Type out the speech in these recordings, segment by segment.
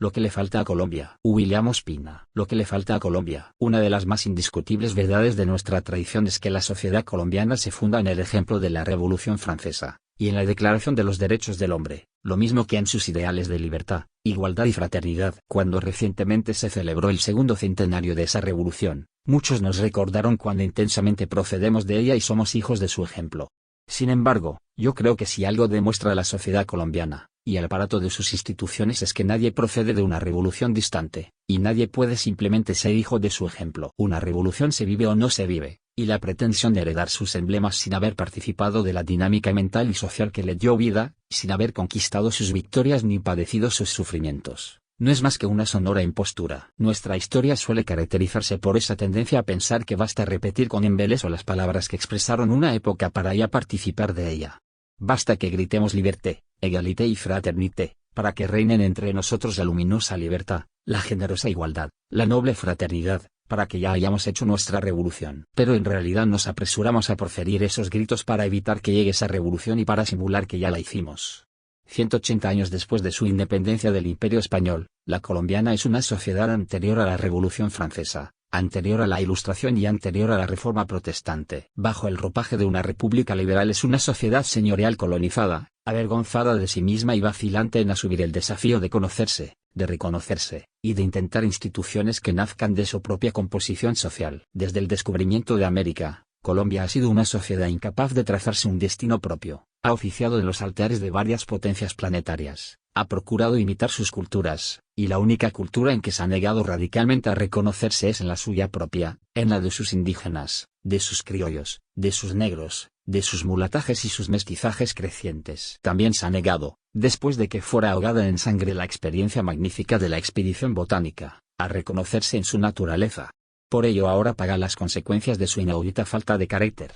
lo que le falta a Colombia. William Ospina. Lo que le falta a Colombia. Una de las más indiscutibles verdades de nuestra tradición es que la sociedad colombiana se funda en el ejemplo de la Revolución Francesa, y en la Declaración de los Derechos del Hombre, lo mismo que en sus ideales de libertad, igualdad y fraternidad. Cuando recientemente se celebró el segundo centenario de esa revolución, muchos nos recordaron cuán intensamente procedemos de ella y somos hijos de su ejemplo. Sin embargo, yo creo que si algo demuestra la sociedad colombiana, y el aparato de sus instituciones, es que nadie procede de una revolución distante, y nadie puede simplemente ser hijo de su ejemplo. Una revolución se vive o no se vive, y la pretensión de heredar sus emblemas sin haber participado de la dinámica mental y social que le dio vida, sin haber conquistado sus victorias ni padecido sus sufrimientos, no es más que una sonora impostura. Nuestra historia suele caracterizarse por esa tendencia a pensar que basta repetir con embeleso las palabras que expresaron una época para ya participar de ella. Basta que gritemos liberté, égalité y fraternité, para que reinen entre nosotros la luminosa libertad, la generosa igualdad, la noble fraternidad, para que ya hayamos hecho nuestra revolución. Pero en realidad nos apresuramos a proferir esos gritos para evitar que llegue esa revolución y para simular que ya la hicimos. 180 años después de su independencia del Imperio Español, la colombiana es una sociedad anterior a la Revolución Francesa, anterior a la Ilustración y anterior a la Reforma Protestante. Bajo el ropaje de una república liberal es una sociedad señorial colonizada, avergonzada de sí misma y vacilante en asumir el desafío de conocerse, de reconocerse, y de intentar instituciones que nazcan de su propia composición social. Desde el descubrimiento de América, Colombia ha sido una sociedad incapaz de trazarse un destino propio, ha oficiado en los altares de varias potencias planetarias, ha procurado imitar sus culturas, y la única cultura en que se ha negado radicalmente a reconocerse es en la suya propia, en la de sus indígenas, de sus criollos, de sus negros, de sus mulatajes y sus mestizajes crecientes. También se ha negado, después de que fuera ahogada en sangre la experiencia magnífica de la expedición botánica, a reconocerse en su naturaleza. Por ello ahora paga las consecuencias de su inaudita falta de carácter.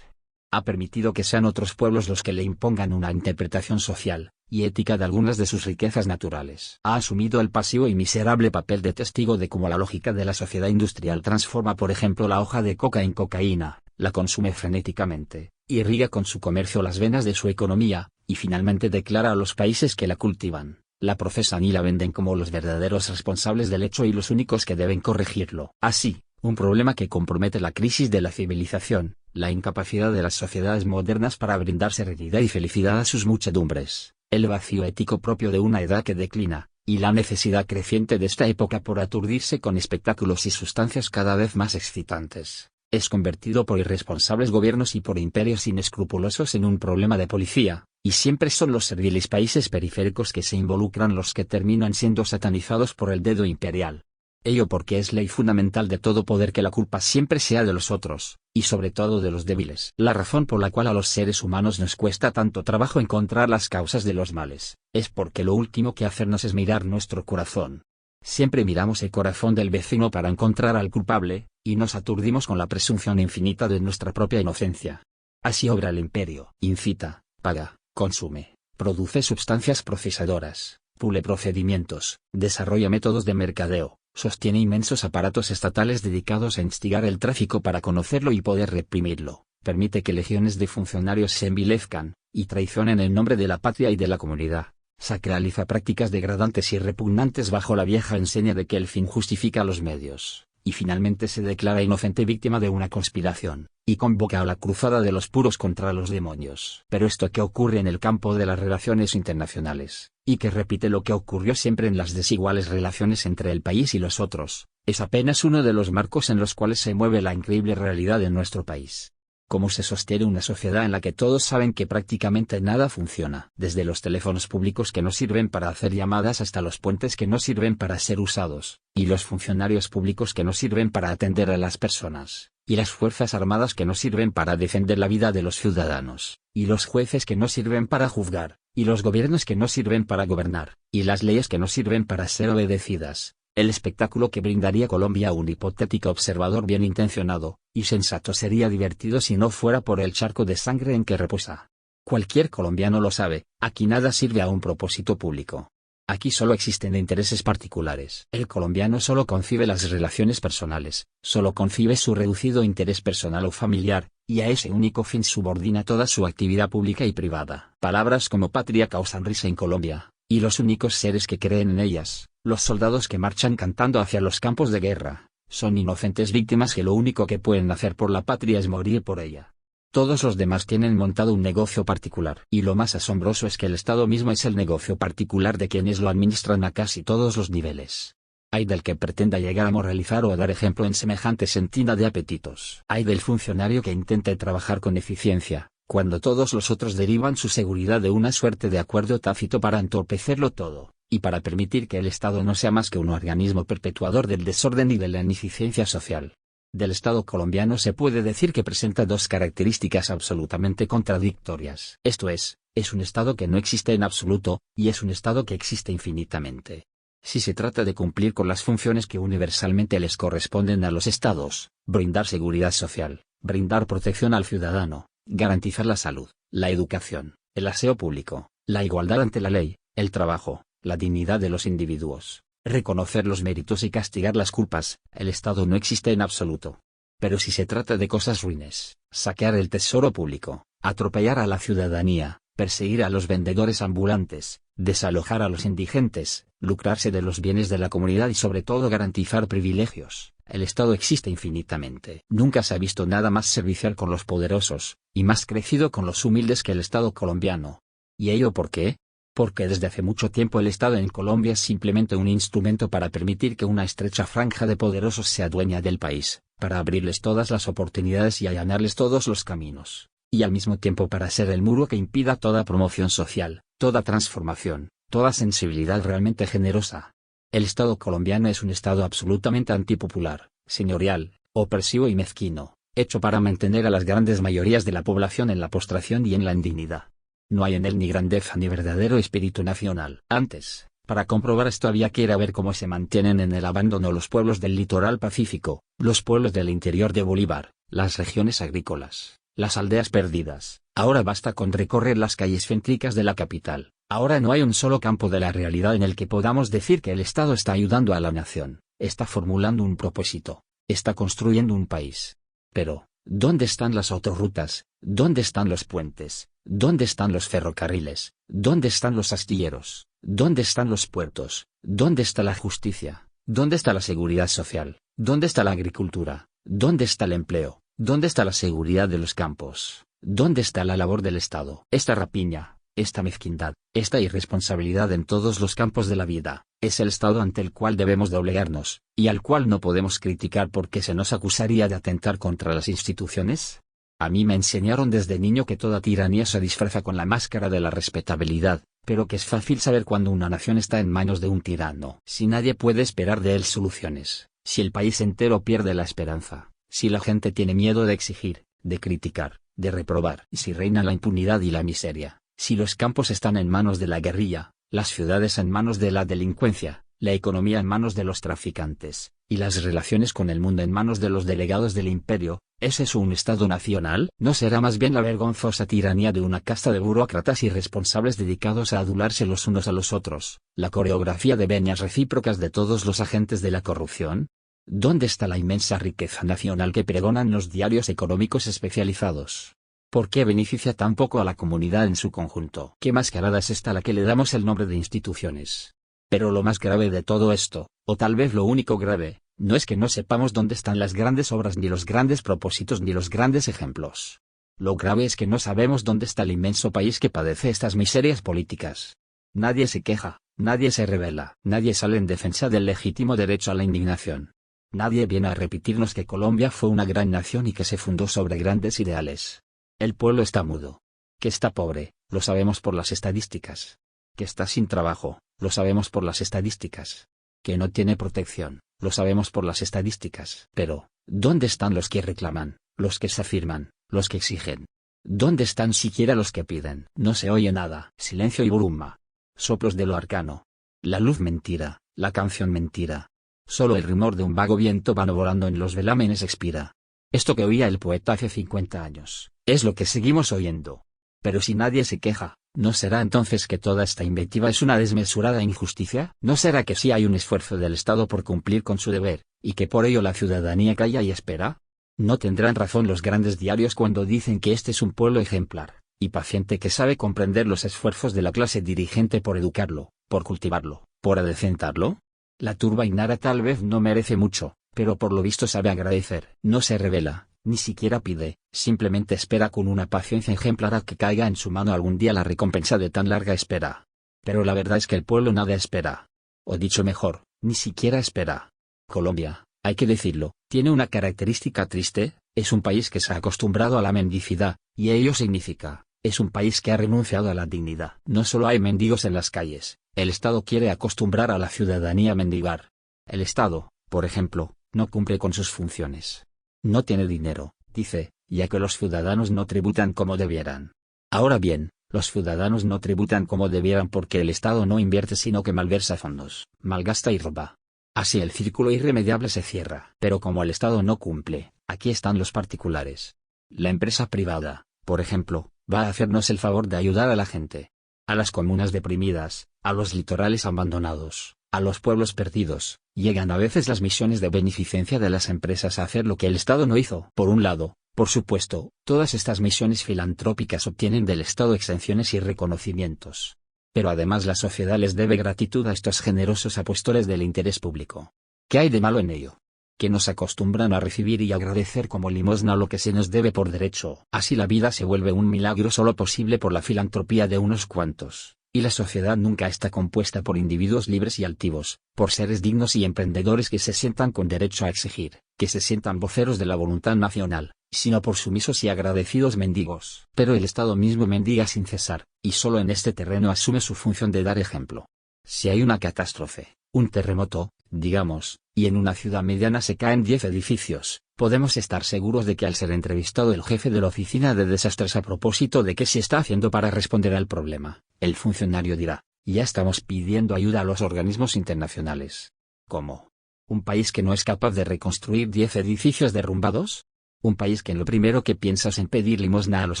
Ha permitido que sean otros pueblos los que le impongan una interpretación social y ética de algunas de sus riquezas naturales. Ha asumido el pasivo y miserable papel de testigo de cómo la lógica de la sociedad industrial transforma por ejemplo la hoja de coca en cocaína, la consume frenéticamente, irriga con su comercio las venas de su economía, y finalmente declara a los países que la cultivan, la procesan y la venden como los verdaderos responsables del hecho y los únicos que deben corregirlo. Así, un problema que compromete la crisis de la civilización, la incapacidad de las sociedades modernas para brindar serenidad y felicidad a sus muchedumbres, el vacío ético propio de una edad que declina, y la necesidad creciente de esta época por aturdirse con espectáculos y sustancias cada vez más excitantes, es convertido por irresponsables gobiernos y por imperios inescrupulosos en un problema de policía, y siempre son los serviles países periféricos que se involucran los que terminan siendo satanizados por el dedo imperial. Ello porque es ley fundamental de todo poder que la culpa siempre sea de los otros, y sobre todo de los débiles. La razón por la cual a los seres humanos nos cuesta tanto trabajo encontrar las causas de los males, es porque lo último que hacernos es mirar nuestro corazón. Siempre miramos el corazón del vecino para encontrar al culpable, y nos aturdimos con la presunción infinita de nuestra propia inocencia. Así obra el imperio. Incita, paga, consume, produce sustancias procesadoras, pule procedimientos, desarrolla métodos de mercadeo, sostiene inmensos aparatos estatales dedicados a instigar el tráfico para conocerlo y poder reprimirlo, permite que legiones de funcionarios se envilezcan y traicionen el nombre de la patria y de la comunidad, sacraliza prácticas degradantes y repugnantes bajo la vieja enseña de que el fin justifica los medios, y finalmente se declara inocente víctima de una conspiración, y convoca a la cruzada de los puros contra los demonios. Pero esto que ocurre en el campo de las relaciones internacionales, y que repite lo que ocurrió siempre en las desiguales relaciones entre el país y los otros, es apenas uno de los marcos en los cuales se mueve la increíble realidad de nuestro país. ¿Cómo se sostiene una sociedad en la que todos saben que prácticamente nada funciona? Desde los teléfonos públicos que no sirven para hacer llamadas hasta los puentes que no sirven para ser usados, y los funcionarios públicos que no sirven para atender a las personas, y las fuerzas armadas que no sirven para defender la vida de los ciudadanos, y los jueces que no sirven para juzgar, y los gobiernos que no sirven para gobernar, y las leyes que no sirven para ser obedecidas. El espectáculo que brindaría Colombia a un hipotético observador bien intencionado y sensato sería divertido si no fuera por el charco de sangre en que reposa. Cualquier colombiano lo sabe, aquí nada sirve a un propósito público. Aquí solo existen intereses particulares. El colombiano solo concibe las relaciones personales, solo concibe su reducido interés personal o familiar, y a ese único fin subordina toda su actividad pública y privada. Palabras como patria causan risa en Colombia, y los únicos seres que creen en ellas Los soldados que marchan cantando hacia los campos de guerra, son inocentes víctimas que lo único que pueden hacer por la patria es morir por ella. Todos los demás tienen montado un negocio particular. Y lo más asombroso es que el Estado mismo es el negocio particular de quienes lo administran a casi todos los niveles. Ay del que pretenda llegar a moralizar o a dar ejemplo en semejante sentina de apetitos. Ay del funcionario que intente trabajar con eficiencia, cuando todos los otros derivan su seguridad de una suerte de acuerdo tácito para entorpecerlo todo, y para permitir que el Estado no sea más que un organismo perpetuador del desorden y de la ineficiencia social. Del Estado colombiano se puede decir que presenta dos características absolutamente contradictorias. Esto es un Estado que no existe en absoluto, y es un Estado que existe infinitamente. Si se trata de cumplir con las funciones que universalmente les corresponden a los Estados, brindar seguridad social, brindar protección al ciudadano, garantizar la salud, la educación, el aseo público, la igualdad ante la ley, el trabajo, la dignidad de los individuos, reconocer los méritos y castigar las culpas, el Estado no existe en absoluto. Pero si se trata de cosas ruines, saquear el tesoro público, atropellar a la ciudadanía, perseguir a los vendedores ambulantes, desalojar a los indigentes, lucrarse de los bienes de la comunidad y sobre todo garantizar privilegios, el Estado existe infinitamente. Nunca se ha visto nada más servicial con los poderosos, y más crecido con los humildes que el Estado colombiano. ¿Y ello por qué? Porque desde hace mucho tiempo el Estado en Colombia es simplemente un instrumento para permitir que una estrecha franja de poderosos sea dueña del país, para abrirles todas las oportunidades y allanarles todos los caminos, y al mismo tiempo para ser el muro que impida toda promoción social, toda transformación, toda sensibilidad realmente generosa. El Estado colombiano es un Estado absolutamente antipopular, señorial, opresivo y mezquino, hecho para mantener a las grandes mayorías de la población en la postración y en la indignidad. No hay en él ni grandeza ni verdadero espíritu nacional. Antes, para comprobar esto había que ir a ver cómo se mantienen en el abandono los pueblos del litoral pacífico, los pueblos del interior de Bolívar, las regiones agrícolas, las aldeas perdidas. Ahora basta con recorrer las calles céntricas de la capital. Ahora no hay un solo campo de la realidad en el que podamos decir que el Estado está ayudando a la nación, está formulando un propósito, está construyendo un país. Pero, ¿dónde están las autorrutas? ¿Dónde están los puentes? ¿Dónde están los ferrocarriles? ¿Dónde están los astilleros? ¿Dónde están los puertos? ¿Dónde está la justicia? ¿Dónde está la seguridad social? ¿Dónde está la agricultura? ¿Dónde está el empleo? ¿Dónde está la seguridad de los campos? ¿Dónde está la labor del Estado? Esta rapiña, esta mezquindad, esta irresponsabilidad en todos los campos de la vida, es el Estado ante el cual debemos doblegarnos, y al cual no podemos criticar porque se nos acusaría de atentar contra las instituciones. A mí me enseñaron desde niño que toda tiranía se disfraza con la máscara de la respetabilidad, pero que es fácil saber cuando una nación está en manos de un tirano. Si nadie puede esperar de él soluciones, si el país entero pierde la esperanza, si la gente tiene miedo de exigir, de criticar, de reprobar, si reina la impunidad y la miseria, si los campos están en manos de la guerrilla, las ciudades en manos de la delincuencia, la economía en manos de los traficantes, y las relaciones con el mundo en manos de los delegados del imperio, ¿es eso un Estado nacional? ¿No será más bien la vergonzosa tiranía de una casta de burócratas irresponsables dedicados a adularse los unos a los otros, la coreografía de venias recíprocas de todos los agentes de la corrupción? ¿Dónde está la inmensa riqueza nacional que pregonan los diarios económicos especializados? ¿Por qué beneficia tan poco a la comunidad en su conjunto? ¿Qué mascarada es esta a la que le damos el nombre de instituciones? Pero lo más grave de todo esto, o tal vez lo único grave, no es que no sepamos dónde están las grandes obras ni los grandes propósitos ni los grandes ejemplos. Lo grave es que no sabemos dónde está el inmenso país que padece estas miserias políticas. Nadie se queja, nadie se rebela, nadie sale en defensa del legítimo derecho a la indignación. Nadie viene a repetirnos que Colombia fue una gran nación y que se fundó sobre grandes ideales. El pueblo está mudo. Que está pobre, lo sabemos por las estadísticas. Que está sin trabajo, lo sabemos por las estadísticas. Que no tiene protección, lo sabemos por las estadísticas. Pero, ¿dónde están los que reclaman, los que se afirman, los que exigen? ¿Dónde están siquiera los que piden? No se oye nada. Silencio y bruma. Soplos de lo arcano. La luz mentira, la canción mentira. Solo el rumor de un vago viento vano volando en los velámenes expira. Esto que oía el poeta hace 50 años, es lo que seguimos oyendo. Pero si nadie se queja, ¿no será entonces que toda esta inventiva es una desmesurada injusticia? ¿No será que sí hay un esfuerzo del Estado por cumplir con su deber, y que por ello la ciudadanía calla y espera? ¿No tendrán razón los grandes diarios cuando dicen que este es un pueblo ejemplar, y paciente que sabe comprender los esfuerzos de la clase dirigente por educarlo, por cultivarlo, por adecentarlo? La turba Ainara tal vez no merece mucho, pero por lo visto sabe agradecer. No se revela, ni siquiera pide, simplemente espera con una paciencia ejemplar a que caiga en su mano algún día la recompensa de tan larga espera. Pero la verdad es que el pueblo nada espera. O dicho mejor, ni siquiera espera. Colombia, hay que decirlo, tiene una característica triste: es un país que se ha acostumbrado a la mendicidad, y ello significa, es un país que ha renunciado a la dignidad. No solo hay mendigos en las calles, el Estado quiere acostumbrar a la ciudadanía a mendigar. El Estado, por ejemplo, no cumple con sus funciones. No tiene dinero, dice, ya que los ciudadanos no tributan como debieran. Ahora bien, los ciudadanos no tributan como debieran porque el Estado no invierte sino que malversa fondos, malgasta y roba. Así el círculo irremediable se cierra. Pero como el Estado no cumple, aquí están los particulares. La empresa privada, por ejemplo, va a hacernos el favor de ayudar a la gente. A las comunas deprimidas, a los litorales abandonados, a los pueblos perdidos, llegan a veces las misiones de beneficencia de las empresas a hacer lo que el Estado no hizo. Por un lado, por supuesto, todas estas misiones filantrópicas obtienen del Estado exenciones y reconocimientos. Pero además la sociedad les debe gratitud a estos generosos apóstoles del interés público. ¿Qué hay de malo en ello? Que nos acostumbran a recibir y agradecer como limosna lo que se nos debe por derecho. Así la vida se vuelve un milagro solo posible por la filantropía de unos cuantos, y la sociedad nunca está compuesta por individuos libres y altivos, por seres dignos y emprendedores que se sientan con derecho a exigir, que se sientan voceros de la voluntad nacional, sino por sumisos y agradecidos mendigos. Pero el Estado mismo mendiga sin cesar, y solo en este terreno asume su función de dar ejemplo. Si hay una catástrofe, un terremoto, digamos, y en una ciudad mediana se caen 10 edificios, podemos estar seguros de que al ser entrevistado el jefe de la oficina de desastres a propósito de qué se está haciendo para responder al problema, el funcionario dirá: ya estamos pidiendo ayuda a los organismos internacionales. ¿Cómo? ¿Un país que no es capaz de reconstruir 10 edificios derrumbados? ¿Un país que en lo primero que piensa es en pedir limosna a los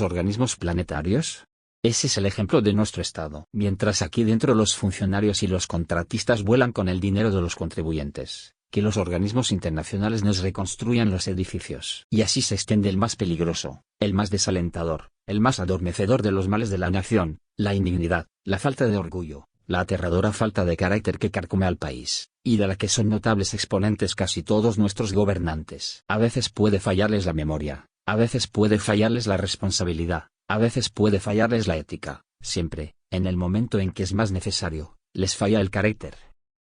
organismos planetarios? Ese es el ejemplo de nuestro Estado. Mientras aquí dentro los funcionarios y los contratistas vuelan con el dinero de los contribuyentes, que los organismos internacionales nos reconstruyan los edificios. Y así se extiende el más peligroso, el más desalentador, el más adormecedor de los males de la nación, la indignidad, la falta de orgullo, la aterradora falta de carácter que carcome al país, y de la que son notables exponentes casi todos nuestros gobernantes. A veces puede fallarles la memoria, a veces puede fallarles la responsabilidad, a veces puede fallarles la ética, siempre, en el momento en que es más necesario, les falla el carácter.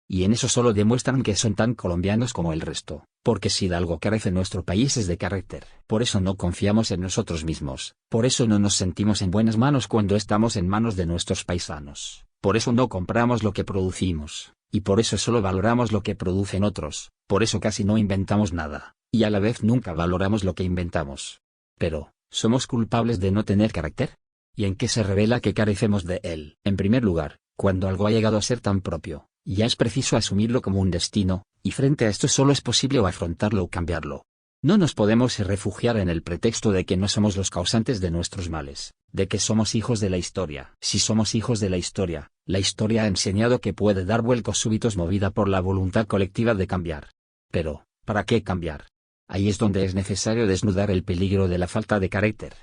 Y en eso solo demuestran que son tan colombianos como el resto, porque si de algo carece nuestro país es de carácter. Por eso no confiamos en nosotros mismos, por eso no nos sentimos en buenas manos cuando estamos en manos de nuestros paisanos, por eso no compramos lo que producimos, y por eso solo valoramos lo que producen otros, por eso casi no inventamos nada, y a la vez nunca valoramos lo que inventamos. Pero, ¿somos culpables de no tener carácter? ¿Y en qué se revela que carecemos de él? En primer lugar, cuando algo ha llegado a ser tan propio, ya es preciso asumirlo como un destino, y frente a esto solo es posible o afrontarlo o cambiarlo. No nos podemos refugiar en el pretexto de que no somos los causantes de nuestros males, de que somos hijos de la historia. Si somos hijos de la historia ha enseñado que puede dar vuelcos súbitos movida por la voluntad colectiva de cambiar. Pero, ¿para qué cambiar? Ahí es donde es necesario desnudar el peligro de la falta de carácter.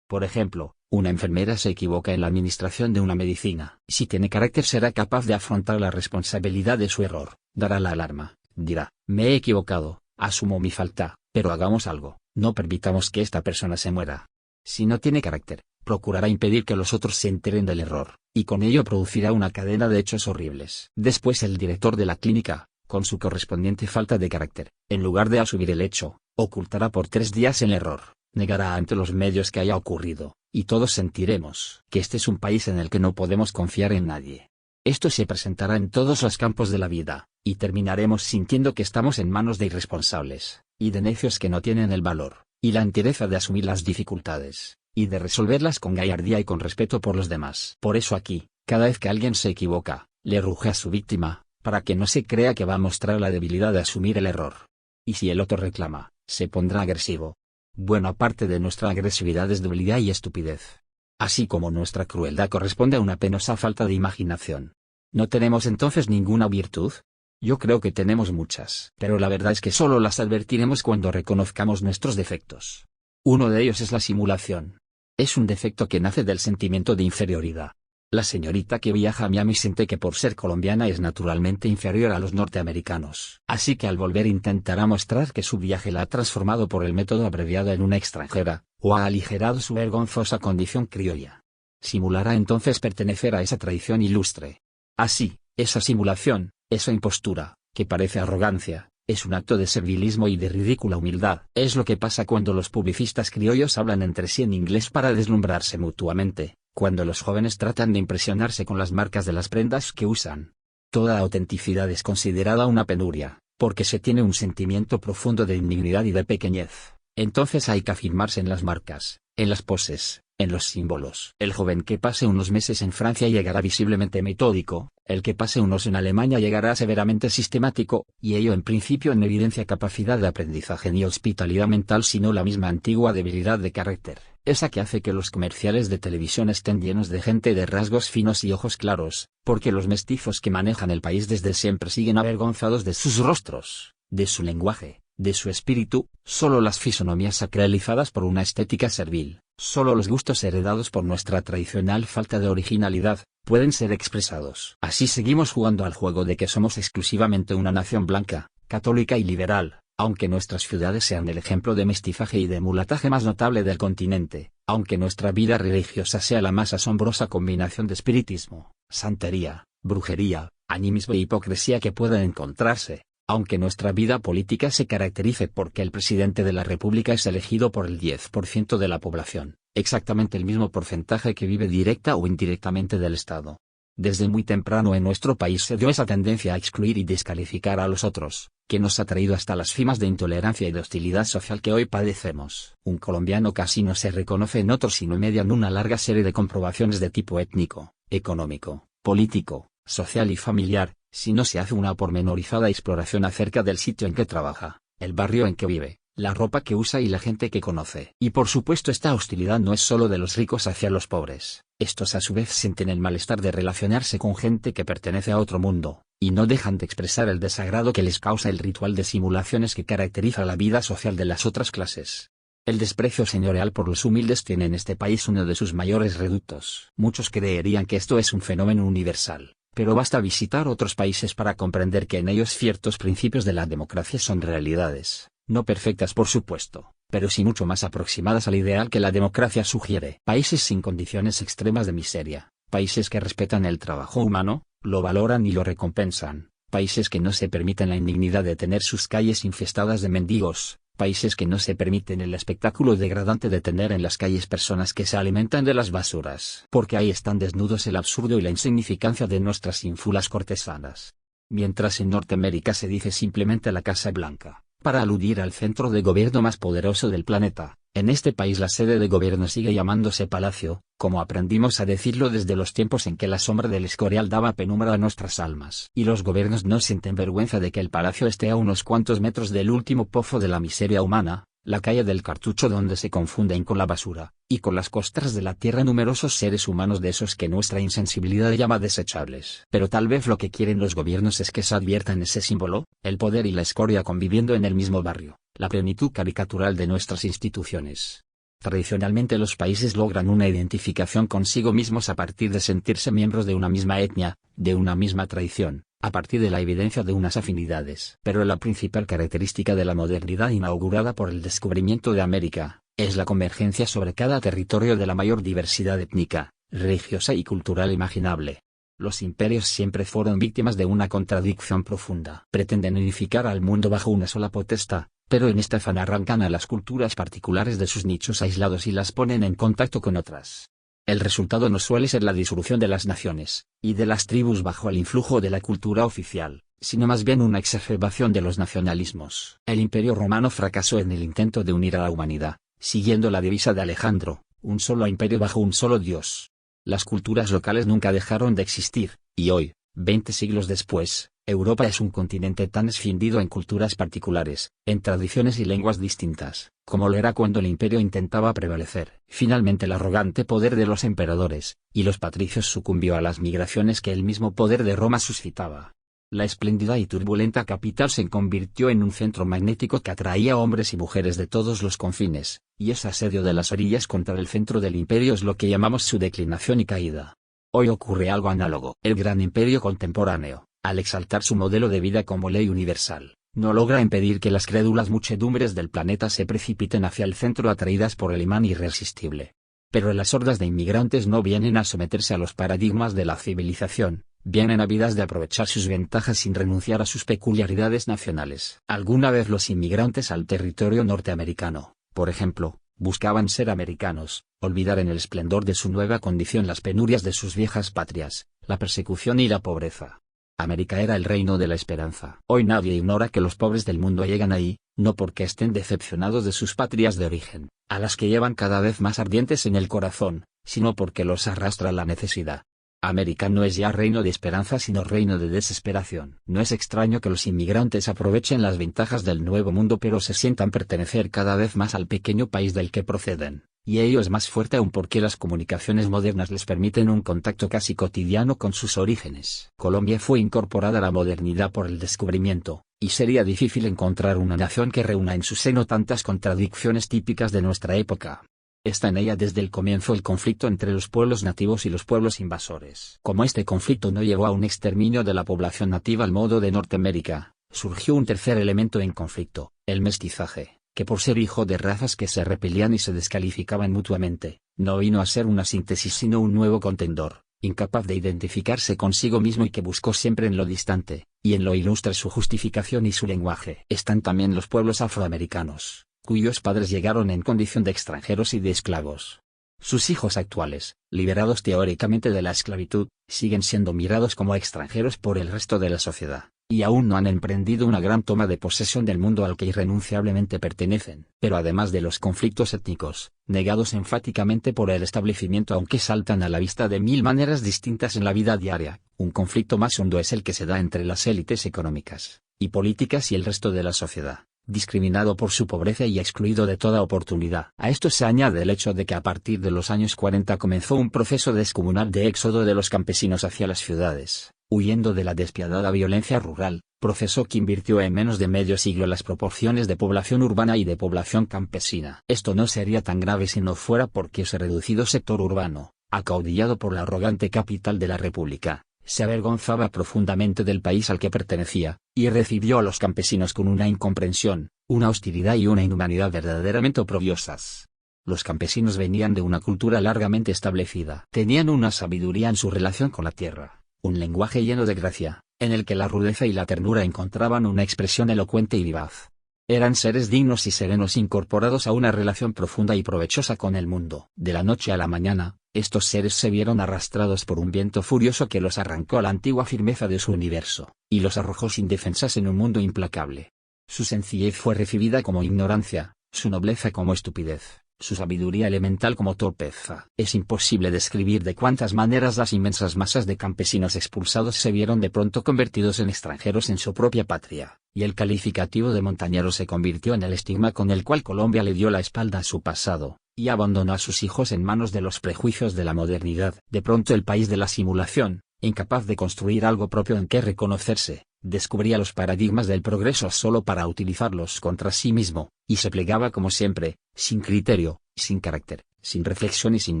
Por ejemplo, una enfermera se equivoca en la administración de una medicina. Si tiene carácter será capaz de afrontar la responsabilidad de su error, dará la alarma, dirá: me he equivocado, asumo mi falta, pero hagamos algo, no permitamos que esta persona se muera. Si no tiene carácter, procurará impedir que los otros se enteren del error, y con ello producirá una cadena de hechos horribles. Después el director de la clínica, con su correspondiente falta de carácter, en lugar de asumir el hecho, ocultará por 3 días el error, negará ante los medios que haya ocurrido, y todos sentiremos que este es un país en el que no podemos confiar en nadie. Esto se presentará en todos los campos de la vida, y terminaremos sintiendo que estamos en manos de irresponsables, y de necios que no tienen el valor, y la entereza de asumir las dificultades, y de resolverlas con gallardía y con respeto por los demás. Por eso aquí, cada vez que alguien se equivoca, le ruge a su víctima, para que no se crea que va a mostrar la debilidad de asumir el error. Y si el otro reclama, se pondrá agresivo. Buena parte de nuestra agresividad es debilidad y estupidez. Así como nuestra crueldad corresponde a una penosa falta de imaginación. ¿No tenemos entonces ninguna virtud? Yo creo que tenemos muchas. Pero la verdad es que solo las advertiremos cuando reconozcamos nuestros defectos. Uno de ellos es la simulación. Es un defecto que nace del sentimiento de inferioridad. La señorita que viaja a Miami siente que por ser colombiana es naturalmente inferior a los norteamericanos. Así que al volver intentará mostrar que su viaje la ha transformado por el método abreviado en una extranjera, o ha aligerado su vergonzosa condición criolla. Simulará entonces pertenecer a esa tradición ilustre. Así, esa simulación, esa impostura, que parece arrogancia, es un acto de servilismo y de ridícula humildad. Es lo que pasa cuando los publicistas criollos hablan entre sí en inglés para deslumbrarse mutuamente, cuando los jóvenes tratan de impresionarse con las marcas de las prendas que usan. Toda autenticidad es considerada una penuria, porque se tiene un sentimiento profundo de indignidad y de pequeñez. Entonces hay que afirmarse en las marcas, en las poses, en los símbolos. El joven que pase unos meses en Francia llegará visiblemente metódico, el que pase unos en Alemania llegará severamente sistemático, y ello en principio en evidencia capacidad de aprendizaje ni hospitalidad mental sino la misma antigua debilidad de carácter, esa que hace que los comerciales de televisión estén llenos de gente de rasgos finos y ojos claros, porque los mestizos que manejan el país desde siempre siguen avergonzados de sus rostros, de su lenguaje, de su espíritu. Solo las fisonomías sacralizadas por una estética servil, solo los gustos heredados por nuestra tradicional falta de originalidad, pueden ser expresados. Así seguimos jugando al juego de que somos exclusivamente una nación blanca, católica y liberal, aunque nuestras ciudades sean el ejemplo de mestizaje y de mulataje más notable del continente, aunque nuestra vida religiosa sea la más asombrosa combinación de espiritismo, santería, brujería, animismo e hipocresía que pueda encontrarse, aunque nuestra vida política se caracterice porque el presidente de la República es elegido por el 10% de la población, exactamente el mismo porcentaje que vive directa o indirectamente del Estado. Desde muy temprano en nuestro país se dio esa tendencia a excluir y descalificar a los otros, que nos ha traído hasta las cimas de intolerancia y de hostilidad social que hoy padecemos. Un colombiano casi no se reconoce en otro sino mediante una larga serie de comprobaciones de tipo étnico, económico, político, social y familiar, si no se hace una pormenorizada exploración acerca del sitio en que trabaja, el barrio en que vive, la ropa que usa y la gente que conoce. Y por supuesto esta hostilidad no es solo de los ricos hacia los pobres, estos a su vez sienten el malestar de relacionarse con gente que pertenece a otro mundo, y no dejan de expresar el desagrado que les causa el ritual de simulaciones que caracteriza la vida social de las otras clases. El desprecio señorial por los humildes tiene en este país uno de sus mayores reductos. Muchos creerían que esto es un fenómeno universal, pero basta visitar otros países para comprender que en ellos ciertos principios de la democracia son realidades, no perfectas por supuesto, pero sí mucho más aproximadas al ideal que la democracia sugiere. Países sin condiciones extremas de miseria, países que respetan el trabajo humano, lo valoran y lo recompensan, países que no se permiten la indignidad de tener sus calles infestadas de mendigos, países que no se permiten el espectáculo degradante de tener en las calles personas que se alimentan de las basuras, porque ahí están desnudos el absurdo y la insignificancia de nuestras ínfulas cortesanas. Mientras en Norteamérica se dice simplemente la Casa Blanca, para aludir al centro de gobierno más poderoso del planeta, en este país la sede de gobierno sigue llamándose Palacio, como aprendimos a decirlo desde los tiempos en que la sombra del Escorial daba penumbra a nuestras almas. Y los gobiernos no sienten vergüenza de que el palacio esté a unos cuantos metros del último pozo de la miseria humana, la calle del Cartucho, donde se confunden con la basura, y con las costras de la tierra numerosos seres humanos de esos que nuestra insensibilidad llama desechables. Pero tal vez lo que quieren los gobiernos es que se adviertan ese símbolo, el poder y la escoria conviviendo en el mismo barrio, la plenitud caricatural de nuestras instituciones. Tradicionalmente los países logran una identificación consigo mismos a partir de sentirse miembros de una misma etnia, de una misma tradición, a partir de la evidencia de unas afinidades. Pero la principal característica de la modernidad inaugurada por el descubrimiento de América, es la convergencia sobre cada territorio de la mayor diversidad étnica, religiosa y cultural imaginable. Los imperios siempre fueron víctimas de una contradicción profunda. Pretenden unificar al mundo bajo una sola potestad, pero en este afán arrancan a las culturas particulares de sus nichos aislados y las ponen en contacto con otras. El resultado no suele ser la disolución de las naciones, y de las tribus bajo el influjo de la cultura oficial, sino más bien una exacerbación de los nacionalismos. El Imperio Romano fracasó en el intento de unir a la humanidad, siguiendo la divisa de Alejandro, un solo imperio bajo un solo dios. Las culturas locales nunca dejaron de existir, y hoy, 20 siglos después, Europa es un continente tan escindido en culturas particulares, en tradiciones y lenguas distintas, como lo era cuando el imperio intentaba prevalecer. Finalmente el arrogante poder de los emperadores, y los patricios sucumbió a las migraciones que el mismo poder de Roma suscitaba. La espléndida y turbulenta capital se convirtió en un centro magnético que atraía hombres y mujeres de todos los confines, y ese asedio de las orillas contra el centro del imperio es lo que llamamos su declinación y caída. Hoy ocurre algo análogo. El gran imperio contemporáneo, al exaltar su modelo de vida como ley universal, no logra impedir que las crédulas muchedumbres del planeta se precipiten hacia el centro atraídas por el imán irresistible. Pero las hordas de inmigrantes no vienen a someterse a los paradigmas de la civilización, vienen ávidas de aprovechar sus ventajas sin renunciar a sus peculiaridades nacionales. Alguna vez los inmigrantes al territorio norteamericano, por ejemplo, buscaban ser americanos, olvidar en el esplendor de su nueva condición las penurias de sus viejas patrias, la persecución y la pobreza. América era el reino de la esperanza. Hoy nadie ignora que los pobres del mundo llegan ahí, no porque estén decepcionados de sus patrias de origen, a las que llevan cada vez más ardientes en el corazón, sino porque los arrastra la necesidad. América no es ya reino de esperanza sino reino de desesperación. No es extraño que los inmigrantes aprovechen las ventajas del nuevo mundo pero se sientan pertenecer cada vez más al pequeño país del que proceden, y ello es más fuerte aún porque las comunicaciones modernas les permiten un contacto casi cotidiano con sus orígenes. Colombia fue incorporada a la modernidad por el descubrimiento, y sería difícil encontrar una nación que reúna en su seno tantas contradicciones típicas de nuestra época. Está en ella desde el comienzo el conflicto entre los pueblos nativos y los pueblos invasores. Como este conflicto no llevó a un exterminio de la población nativa al modo de Norteamérica, surgió un tercer elemento en conflicto, el mestizaje, que por ser hijo de razas que se repelían y se descalificaban mutuamente, no vino a ser una síntesis sino un nuevo contendor, incapaz de identificarse consigo mismo y que buscó siempre en lo distante, y en lo ilustre su justificación y su lenguaje. Están también los pueblos afroamericanos, cuyos padres llegaron en condición de extranjeros y de esclavos. Sus hijos actuales, liberados teóricamente de la esclavitud, siguen siendo mirados como extranjeros por el resto de la sociedad, y aún no han emprendido una gran toma de posesión del mundo al que irrenunciablemente pertenecen. Pero además de los conflictos étnicos, negados enfáticamente por el establecimiento aunque saltan a la vista de mil maneras distintas en la vida diaria, un conflicto más hondo es el que se da entre las élites económicas y políticas y el resto de la sociedad, discriminado por su pobreza y excluido de toda oportunidad. A esto se añade el hecho de que a partir de los años 40 comenzó un proceso descomunal de éxodo de los campesinos hacia las ciudades, huyendo de la despiadada violencia rural, proceso que invirtió en menos de medio siglo las proporciones de población urbana y de población campesina. Esto no sería tan grave si no fuera porque ese reducido sector urbano, acaudillado por la arrogante capital de la República, se avergonzaba profundamente del país al que pertenecía, y recibió a los campesinos con una incomprensión, una hostilidad y una inhumanidad verdaderamente oprobiosas. Los campesinos venían de una cultura largamente establecida. Tenían una sabiduría en su relación con la tierra, un lenguaje lleno de gracia, en el que la rudeza y la ternura encontraban una expresión elocuente y vivaz. Eran seres dignos y serenos incorporados a una relación profunda y provechosa con el mundo. De la noche a la mañana, estos seres se vieron arrastrados por un viento furioso que los arrancó a la antigua firmeza de su universo, y los arrojó sin defensas en un mundo implacable. Su sencillez fue recibida como ignorancia, su nobleza como estupidez, su sabiduría elemental como torpeza. Es imposible describir de cuántas maneras las inmensas masas de campesinos expulsados se vieron de pronto convertidos en extranjeros en su propia patria, y el calificativo de montañero se convirtió en el estigma con el cual Colombia le dio la espalda a su pasado, y abandonó a sus hijos en manos de los prejuicios de la modernidad. De pronto el país de la simulación, incapaz de construir algo propio en que reconocerse, descubría los paradigmas del progreso solo para utilizarlos contra sí mismo, y se plegaba como siempre, sin criterio, sin carácter, sin reflexión y sin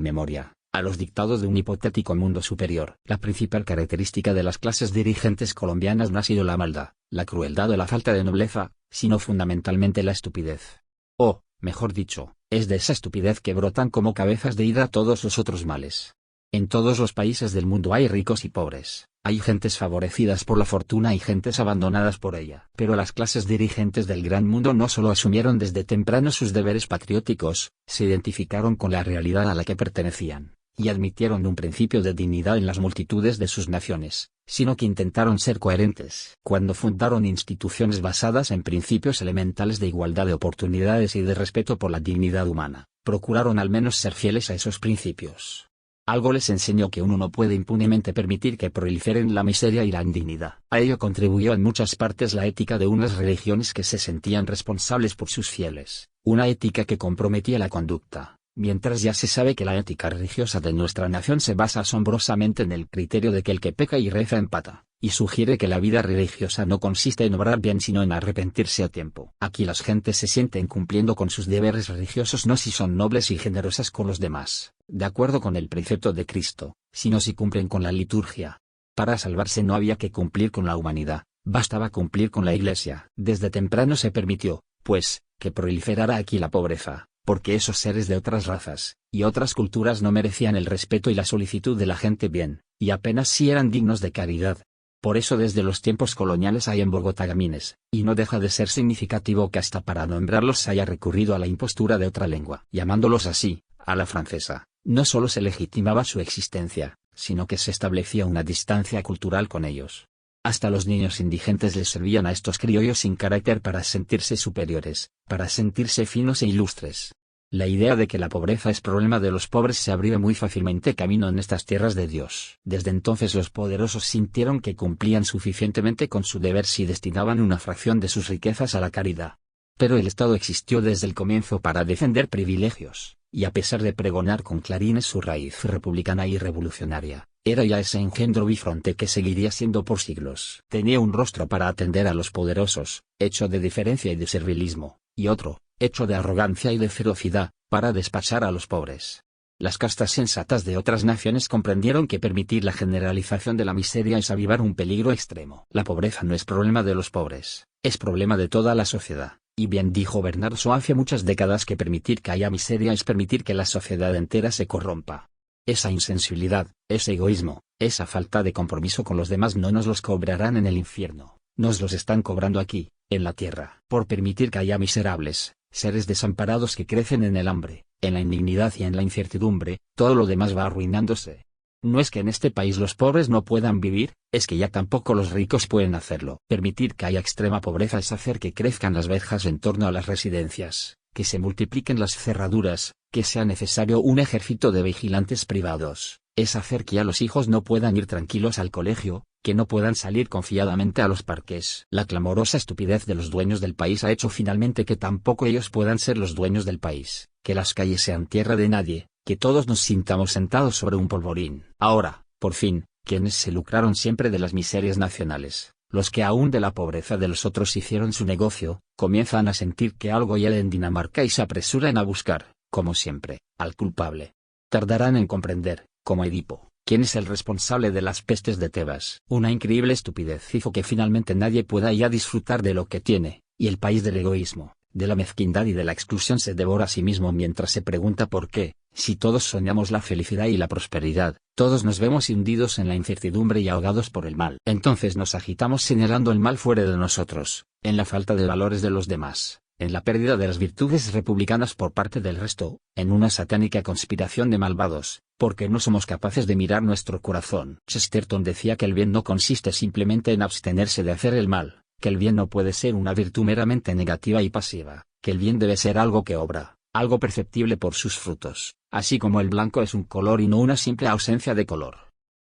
memoria, a los dictados de un hipotético mundo superior. La principal característica de las clases dirigentes colombianas no ha sido la maldad, la crueldad o la falta de nobleza, sino fundamentalmente la estupidez. O, mejor dicho, es de esa estupidez que brotan como cabezas de hidra todos los otros males. En todos los países del mundo hay ricos y pobres, hay gentes favorecidas por la fortuna y gentes abandonadas por ella. Pero las clases dirigentes del gran mundo no solo asumieron desde temprano sus deberes patrióticos, se identificaron con la realidad a la que pertenecían, y admitieron un principio de dignidad en las multitudes de sus naciones, sino que intentaron ser coherentes. Cuando fundaron instituciones basadas en principios elementales de igualdad de oportunidades y de respeto por la dignidad humana, procuraron al menos ser fieles a esos principios. Algo les enseñó que uno no puede impunemente permitir que proliferen la miseria y la indignidad. A ello contribuyó en muchas partes la ética de unas religiones que se sentían responsables por sus fieles, una ética que comprometía la conducta, mientras ya se sabe que la ética religiosa de nuestra nación se basa asombrosamente en el criterio de que el que peca y reza empata, y sugiere que la vida religiosa no consiste en obrar bien sino en arrepentirse a tiempo. Aquí las gentes se sienten cumpliendo con sus deberes religiosos no si son nobles y generosas con los demás, de acuerdo con el precepto de Cristo, sino si cumplen con la liturgia. Para salvarse no había que cumplir con la humanidad, bastaba cumplir con la Iglesia. Desde temprano se permitió, pues, que proliferara aquí la pobreza, porque esos seres de otras razas y otras culturas no merecían el respeto y la solicitud de la gente bien, y apenas si eran dignos de caridad. Por eso desde los tiempos coloniales hay en Bogotá gamines, y no deja de ser significativo que hasta para nombrarlos se haya recurrido a la impostura de otra lengua. Llamándolos así, a la francesa, no solo se legitimaba su existencia, sino que se establecía una distancia cultural con ellos. Hasta los niños indigentes les servían a estos criollos sin carácter para sentirse superiores, para sentirse finos e ilustres. La idea de que la pobreza es problema de los pobres se abrió muy fácilmente camino en estas tierras de Dios. Desde entonces los poderosos sintieron que cumplían suficientemente con su deber si destinaban una fracción de sus riquezas a la caridad. Pero el Estado existió desde el comienzo para defender privilegios, y a pesar de pregonar con clarines su raíz republicana y revolucionaria, era ya ese engendro bifronte que seguiría siendo por siglos. Tenía un rostro para atender a los poderosos, hecho de diferencia y de servilismo, y otro, hecho de arrogancia y de ferocidad, para despachar a los pobres. Las castas sensatas de otras naciones comprendieron que permitir la generalización de la miseria es avivar un peligro extremo. La pobreza no es problema de los pobres, es problema de toda la sociedad. Y bien dijo Bernard Shaw hace muchas décadas que permitir que haya miseria es permitir que la sociedad entera se corrompa. Esa insensibilidad, ese egoísmo, esa falta de compromiso con los demás no nos los cobrarán en el infierno, nos los están cobrando aquí, en la tierra. Por permitir que haya miserables, seres desamparados que crecen en el hambre, en la indignidad y en la incertidumbre, todo lo demás va arruinándose. No es que en este país los pobres no puedan vivir, es que ya tampoco los ricos pueden hacerlo. Permitir que haya extrema pobreza es hacer que crezcan las verjas en torno a las residencias, que se multipliquen las cerraduras, que sea necesario un ejército de vigilantes privados, es hacer que ya los hijos no puedan ir tranquilos al colegio, que no puedan salir confiadamente a los parques. La clamorosa estupidez de los dueños del país ha hecho finalmente que tampoco ellos puedan ser los dueños del país, que las calles sean tierra de nadie, que todos nos sintamos sentados sobre un polvorín. Ahora, por fin, quienes se lucraron siempre de las miserias nacionales, los que aún de la pobreza de los otros hicieron su negocio, comienzan a sentir que algo hiede en Dinamarca y se apresuran a buscar, como siempre, al culpable. Tardarán en comprender, como Edipo, quién es el responsable de las pestes de Tebas. Una increíble estupidez hizo que finalmente nadie pueda ya disfrutar de lo que tiene, y el país del egoísmo, de la mezquindad y de la exclusión se devora a sí mismo mientras se pregunta por qué, si todos soñamos la felicidad y la prosperidad, todos nos vemos hundidos en la incertidumbre y ahogados por el mal. Entonces nos agitamos señalando el mal fuera de nosotros, en la falta de valores de los demás, en la pérdida de las virtudes republicanas por parte del resto, en una satánica conspiración de malvados, porque no somos capaces de mirar nuestro corazón. Chesterton decía que el bien no consiste simplemente en abstenerse de hacer el mal, que el bien no puede ser una virtud meramente negativa y pasiva, que el bien debe ser algo que obra, algo perceptible por sus frutos, así como el blanco es un color y no una simple ausencia de color.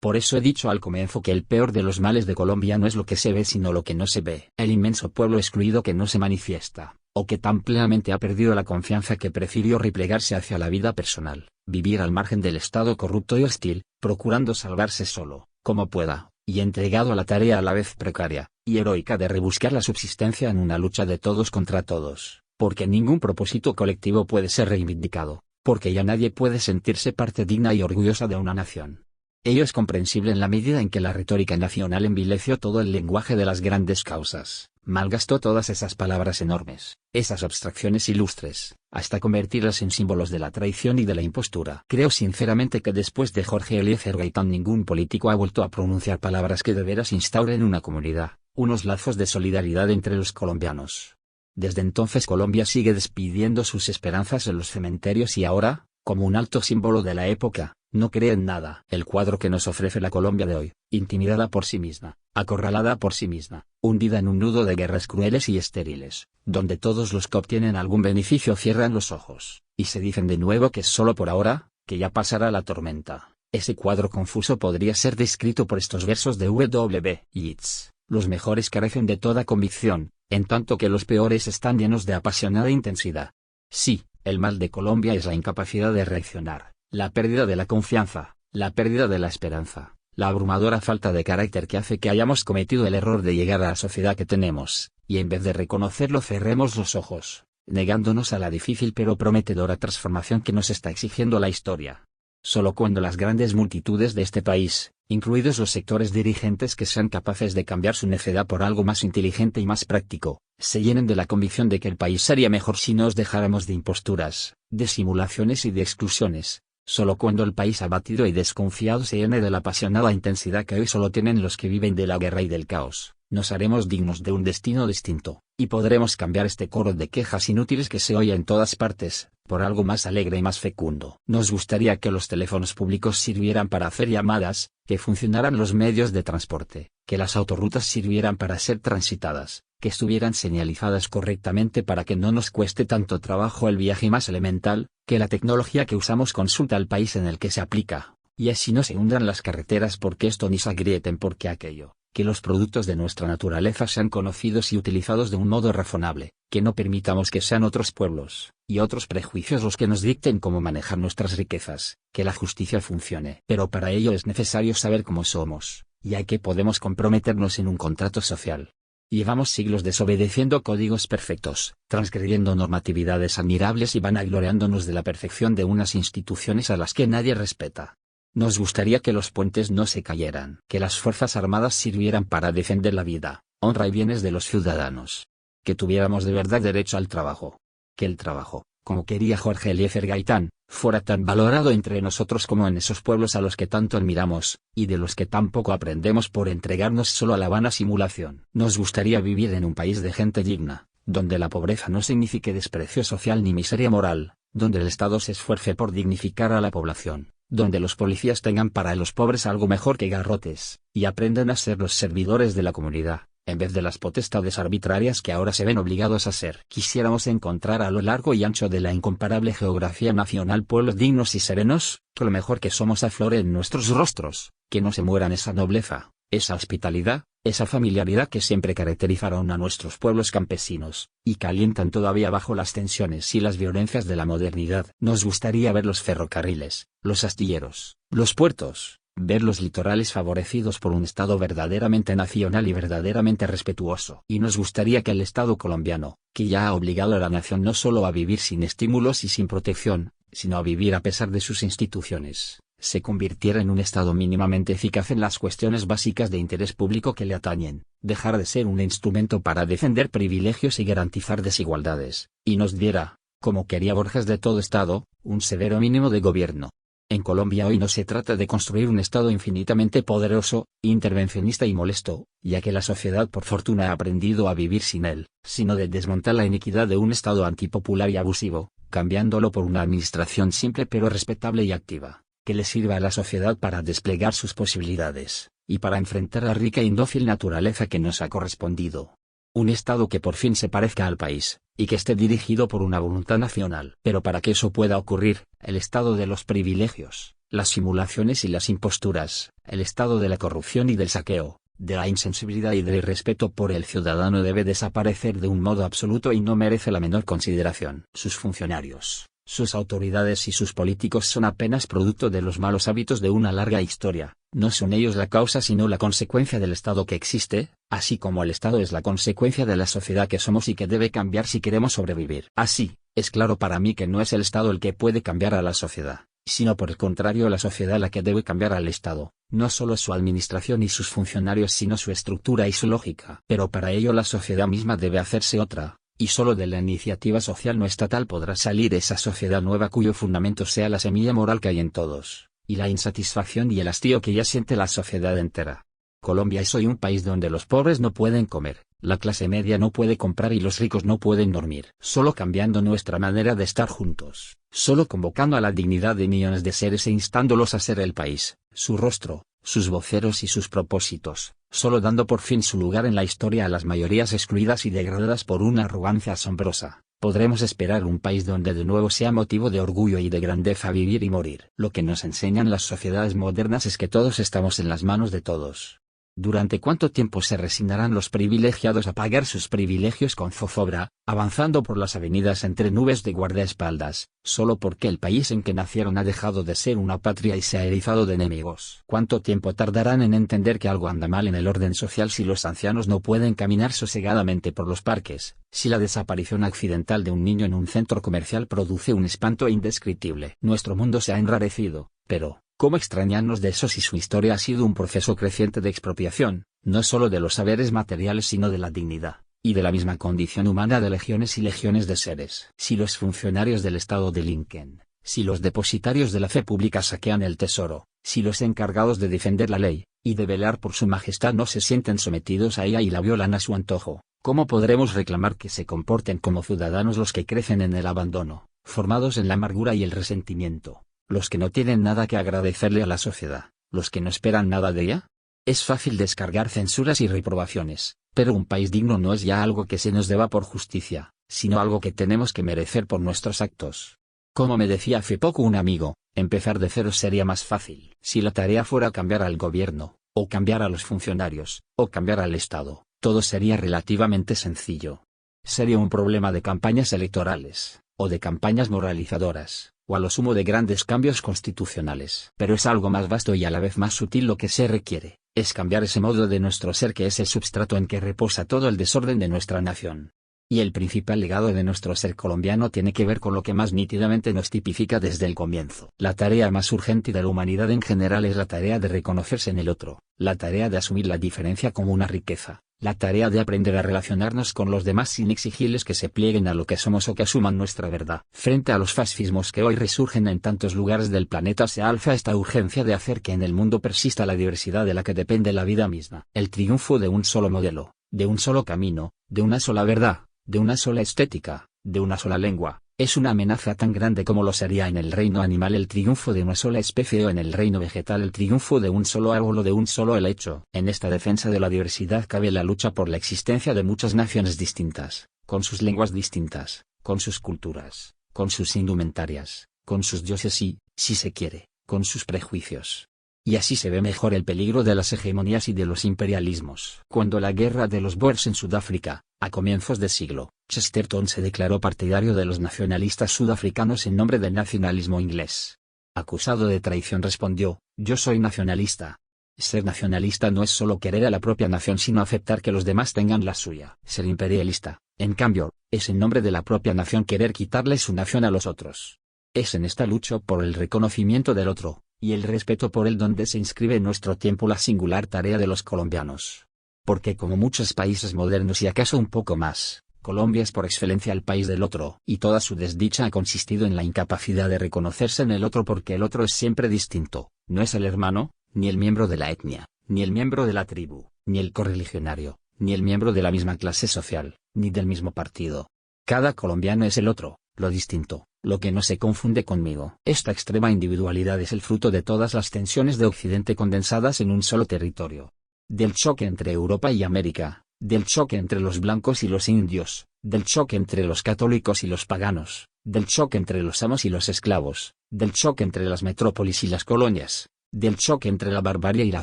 Por eso he dicho al comienzo que el peor de los males de Colombia no es lo que se ve sino lo que no se ve. El inmenso pueblo excluido que no se manifiesta, o que tan plenamente ha perdido la confianza que prefirió replegarse hacia la vida personal, vivir al margen del Estado corrupto y hostil, procurando salvarse solo, como pueda, y entregado a la tarea a la vez precaria y heroica de rebuscar la subsistencia en una lucha de todos contra todos, porque ningún propósito colectivo puede ser reivindicado, porque ya nadie puede sentirse parte digna y orgullosa de una nación. Ello es comprensible en la medida en que la retórica nacional envileció todo el lenguaje de las grandes causas, malgastó todas esas palabras enormes, esas abstracciones ilustres, hasta convertirlas en símbolos de la traición y de la impostura. Creo sinceramente que después de Jorge Eliezer Gaitán ningún político ha vuelto a pronunciar palabras que de veras instauren una comunidad, unos lazos de solidaridad entre los colombianos. Desde entonces Colombia sigue despidiendo sus esperanzas en los cementerios y ahora, como un alto símbolo de la época, no cree en nada. El cuadro que nos ofrece la Colombia de hoy, intimidada por sí misma, acorralada por sí misma, hundida en un nudo de guerras crueles y estériles, donde todos los que obtienen algún beneficio cierran los ojos, y se dicen de nuevo que es solo por ahora, que ya pasará la tormenta. Ese cuadro confuso podría ser descrito por estos versos de W. Yeats: los mejores carecen de toda convicción, en tanto que los peores están llenos de apasionada intensidad. Sí, El mal de Colombia es la incapacidad de reaccionar, la pérdida de la confianza, la pérdida de la esperanza, la abrumadora falta de carácter que hace que hayamos cometido el error de llegar a la sociedad que tenemos, y en vez de reconocerlo cerremos los ojos, negándonos a la difícil pero prometedora transformación que nos está exigiendo la historia. Solo cuando las grandes multitudes de este país, incluidos los sectores dirigentes que sean capaces de cambiar su necedad por algo más inteligente y más práctico, se llenen de la convicción de que el país sería mejor si nos dejáramos de imposturas, de simulaciones y de exclusiones, solo cuando el país abatido y desconfiado se llene de la apasionada intensidad que hoy solo tienen los que viven de la guerra y del caos, nos haremos dignos de un destino distinto, y podremos cambiar este coro de quejas inútiles que se oye en todas partes, por algo más alegre y más fecundo. Nos gustaría que los teléfonos públicos sirvieran para hacer llamadas, que funcionaran los medios de transporte, que las autorrutas sirvieran para ser transitadas, que estuvieran señalizadas correctamente para que no nos cueste tanto trabajo el viaje más elemental, que la tecnología que usamos consulta al país en el que se aplica, y así no se hundan las carreteras porque esto ni se agrieten porque aquello, que los productos de nuestra naturaleza sean conocidos y utilizados de un modo razonable, que no permitamos que sean otros pueblos, y otros prejuicios los que nos dicten cómo manejar nuestras riquezas, que la justicia funcione. Pero para ello es necesario saber cómo somos, y a qué podemos comprometernos en un contrato social. Llevamos siglos desobedeciendo códigos perfectos, transgrediendo normatividades admirables y vanagloriándonos de la perfección de unas instituciones a las que nadie respeta. Nos gustaría que los puentes no se cayeran, que las fuerzas armadas sirvieran para defender la vida, honra y bienes de los ciudadanos. Que tuviéramos de verdad derecho al trabajo. Que el trabajo, como quería Jorge Eliezer Gaitán, fuera tan valorado entre nosotros como en esos pueblos a los que tanto admiramos, y de los que tan poco aprendemos por entregarnos solo a la vana simulación. Nos gustaría vivir en un país de gente digna, donde la pobreza no signifique desprecio social ni miseria moral, donde el Estado se esfuerce por dignificar a la población, donde los policías tengan para los pobres algo mejor que garrotes, y aprendan a ser los servidores de la comunidad, en vez de las potestades arbitrarias que ahora se ven obligados a ser. Quisiéramos encontrar a lo largo y ancho de la incomparable geografía nacional pueblos dignos y serenos, que lo mejor que somos aflore en nuestros rostros, que no se mueran esa nobleza, esa hospitalidad, esa familiaridad que siempre caracterizaron a nuestros pueblos campesinos, y que alientan todavía bajo las tensiones y las violencias de la modernidad. Nos gustaría ver los ferrocarriles, los astilleros, los puertos, ver los litorales favorecidos por un Estado verdaderamente nacional y verdaderamente respetuoso. Y nos gustaría que el Estado colombiano, que ya ha obligado a la nación no solo a vivir sin estímulos y sin protección, sino a vivir a pesar de sus instituciones, se convirtiera en un Estado mínimamente eficaz en las cuestiones básicas de interés público que le atañen, dejar de ser un instrumento para defender privilegios y garantizar desigualdades, y nos diera, como quería Borges de todo Estado, un severo mínimo de gobierno. En Colombia hoy no se trata de construir un Estado infinitamente poderoso, intervencionista y molesto, ya que la sociedad por fortuna ha aprendido a vivir sin él, sino de desmontar la iniquidad de un Estado antipopular y abusivo, cambiándolo por una administración simple pero respetable y activa, que le sirva a la sociedad para desplegar sus posibilidades, y para enfrentar la rica y dócil naturaleza que nos ha correspondido. Un Estado que por fin se parezca al país, y que esté dirigido por una voluntad nacional. Pero para que eso pueda ocurrir, el Estado de los privilegios, las simulaciones y las imposturas, el Estado de la corrupción y del saqueo, de la insensibilidad y del irrespeto por el ciudadano debe desaparecer de un modo absoluto y no merece la menor consideración. Sus funcionarios, sus autoridades y sus políticos son apenas producto de los malos hábitos de una larga historia. No son ellos la causa sino la consecuencia del Estado que existe, así como el Estado es la consecuencia de la sociedad que somos y que debe cambiar si queremos sobrevivir. Así, es claro para mí que no es el Estado el que puede cambiar a la sociedad, sino por el contrario la sociedad la que debe cambiar al Estado, no solo su administración y sus funcionarios sino su estructura y su lógica. Pero para ello la sociedad misma debe hacerse otra, y solo de la iniciativa social no estatal podrá salir esa sociedad nueva cuyo fundamento sea la semilla moral que hay en todos, y la insatisfacción y el hastío que ya siente la sociedad entera. Colombia es hoy un país donde los pobres no pueden comer, la clase media no puede comprar y los ricos no pueden dormir. Solo cambiando nuestra manera de estar juntos, solo convocando a la dignidad de millones de seres e instándolos a ser el país, su rostro, sus voceros y sus propósitos, solo dando por fin su lugar en la historia a las mayorías excluidas y degradadas por una arrogancia asombrosa, podremos esperar un país donde de nuevo sea motivo de orgullo y de grandeza vivir y morir. Lo que nos enseñan las sociedades modernas es que todos estamos en las manos de todos. ¿Durante cuánto tiempo se resignarán los privilegiados a pagar sus privilegios con zozobra, avanzando por las avenidas entre nubes de guardaespaldas, solo porque el país en que nacieron ha dejado de ser una patria y se ha erizado de enemigos? ¿Cuánto tiempo tardarán en entender que algo anda mal en el orden social si los ancianos no pueden caminar sosegadamente por los parques, si la desaparición accidental de un niño en un centro comercial produce un espanto indescriptible? Nuestro mundo se ha enrarecido, pero ¿cómo extrañarnos de eso si su historia ha sido un proceso creciente de expropiación, no solo de los saberes materiales sino de la dignidad, y de la misma condición humana de legiones y legiones de seres? Si los funcionarios del Estado delinquen, si los depositarios de la fe pública saquean el tesoro, si los encargados de defender la ley, y de velar por su majestad no se sienten sometidos a ella y la violan a su antojo, ¿cómo podremos reclamar que se comporten como ciudadanos los que crecen en el abandono, formados en la amargura y el resentimiento? Los que no tienen nada que agradecerle a la sociedad, los que no esperan nada de ella. Es fácil descargar censuras y reprobaciones, pero un país digno no es ya algo que se nos deba por justicia, sino algo que tenemos que merecer por nuestros actos. Como me decía hace poco un amigo, empezar de cero sería más fácil. Si la tarea fuera cambiar al gobierno, o cambiar a los funcionarios, o cambiar al Estado, todo sería relativamente sencillo. Sería un problema de campañas electorales, o de campañas moralizadoras, o a lo sumo de grandes cambios constitucionales. Pero es algo más vasto y a la vez más sutil lo que se requiere, es cambiar ese modo de nuestro ser que es el substrato en que reposa todo el desorden de nuestra nación. Y el principal legado de nuestro ser colombiano tiene que ver con lo que más nítidamente nos tipifica desde el comienzo. La tarea más urgente de la humanidad en general es la tarea de reconocerse en el otro, la tarea de asumir la diferencia como una riqueza, la tarea de aprender a relacionarnos con los demás sin exigirles que se plieguen a lo que somos o que asuman nuestra verdad. Frente a los fascismos que hoy resurgen en tantos lugares del planeta se alza esta urgencia de hacer que en el mundo persista la diversidad de la que depende la vida misma. El triunfo de un solo modelo, de un solo camino, de una sola verdad, de una sola estética, de una sola lengua, es una amenaza tan grande como lo sería en el reino animal el triunfo de una sola especie o en el reino vegetal el triunfo de un solo árbol o de un solo helecho. En esta defensa de la diversidad cabe la lucha por la existencia de muchas naciones distintas, con sus lenguas distintas, con sus culturas, con sus indumentarias, con sus dioses y, si se quiere, con sus prejuicios. Y así se ve mejor el peligro de las hegemonías y de los imperialismos. Cuando la guerra de los Boers en Sudáfrica, a comienzos de siglo, Chesterton se declaró partidario de los nacionalistas sudafricanos en nombre del nacionalismo inglés. Acusado de traición respondió, yo soy nacionalista. Ser nacionalista no es solo querer a la propia nación sino aceptar que los demás tengan la suya. Ser imperialista, en cambio, es en nombre de la propia nación querer quitarle su nación a los otros. Es en esta lucha por el reconocimiento del otro, y el respeto por él donde se inscribe en nuestro tiempo la singular tarea de los colombianos. Porque como muchos países modernos y acaso un poco más, Colombia es por excelencia el país del otro. Y toda su desdicha ha consistido en la incapacidad de reconocerse en el otro porque el otro es siempre distinto, no es el hermano, ni el miembro de la etnia, ni el miembro de la tribu, ni el correligionario, ni el miembro de la misma clase social, ni del mismo partido. Cada colombiano es el otro, lo distinto, lo que no se confunde conmigo. Esta extrema individualidad es el fruto de todas las tensiones de Occidente condensadas en un solo territorio. Del choque entre Europa y América, del choque entre los blancos y los indios, del choque entre los católicos y los paganos, del choque entre los amos y los esclavos, del choque entre las metrópolis y las colonias, del choque entre la barbarie y la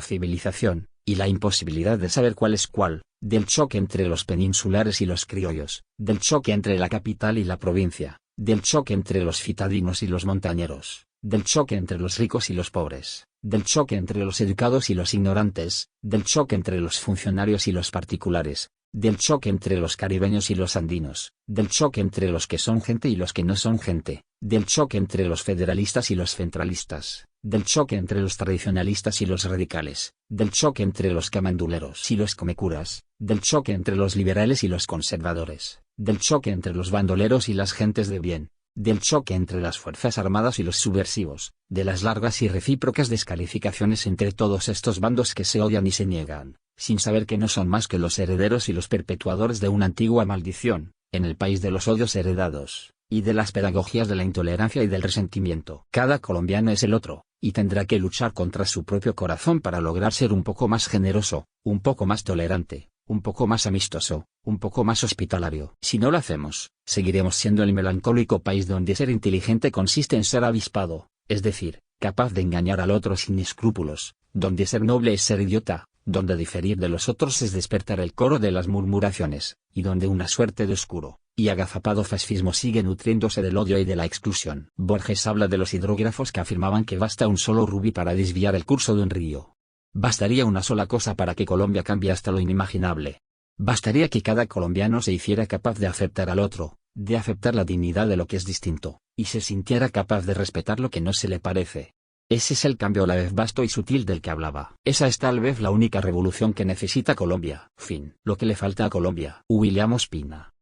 civilización, y la imposibilidad de saber cuál es cuál, del choque entre los peninsulares y los criollos, del choque entre la capital y la provincia, del choque entre los citadinos y los montañeros, del choque entre los ricos y los pobres, del choque entre los educados y los ignorantes, del choque entre los funcionarios y los particulares, del choque entre los caribeños y los andinos, del choque entre los que son gente y los que no son gente, del choque entre los federalistas y los centralistas, del choque entre los tradicionalistas y los radicales, del choque entre los camanduleros y los comecuras, del choque entre los liberales y los conservadores, del choque entre los bandoleros y las gentes de bien, del choque entre las fuerzas armadas y los subversivos, de las largas y recíprocas descalificaciones entre todos estos bandos que se odian y se niegan, sin saber que no son más que los herederos y los perpetuadores de una antigua maldición, en el país de los odios heredados, y de las pedagogías de la intolerancia y del resentimiento. Cada colombiano es el otro, y tendrá que luchar contra su propio corazón para lograr ser un poco más generoso, un poco más tolerante, un poco más amistoso, un poco más hospitalario. Si no lo hacemos, seguiremos siendo el melancólico país donde ser inteligente consiste en ser avispado, es decir, capaz de engañar al otro sin escrúpulos, donde ser noble es ser idiota, donde diferir de los otros es despertar el coro de las murmuraciones, y donde una suerte de oscuro y agazapado fascismo sigue nutriéndose del odio y de la exclusión. Borges habla de los hidrógrafos que afirmaban que basta un solo rubí para desviar el curso de un río. Bastaría una sola cosa para que Colombia cambie hasta lo inimaginable. Bastaría que cada colombiano se hiciera capaz de aceptar al otro, de aceptar la dignidad de lo que es distinto, y se sintiera capaz de respetar lo que no se le parece. Ese es el cambio a la vez vasto y sutil del que hablaba. Esa es tal vez la única revolución que necesita Colombia. Fin. Lo que le falta a Colombia. William Ospina.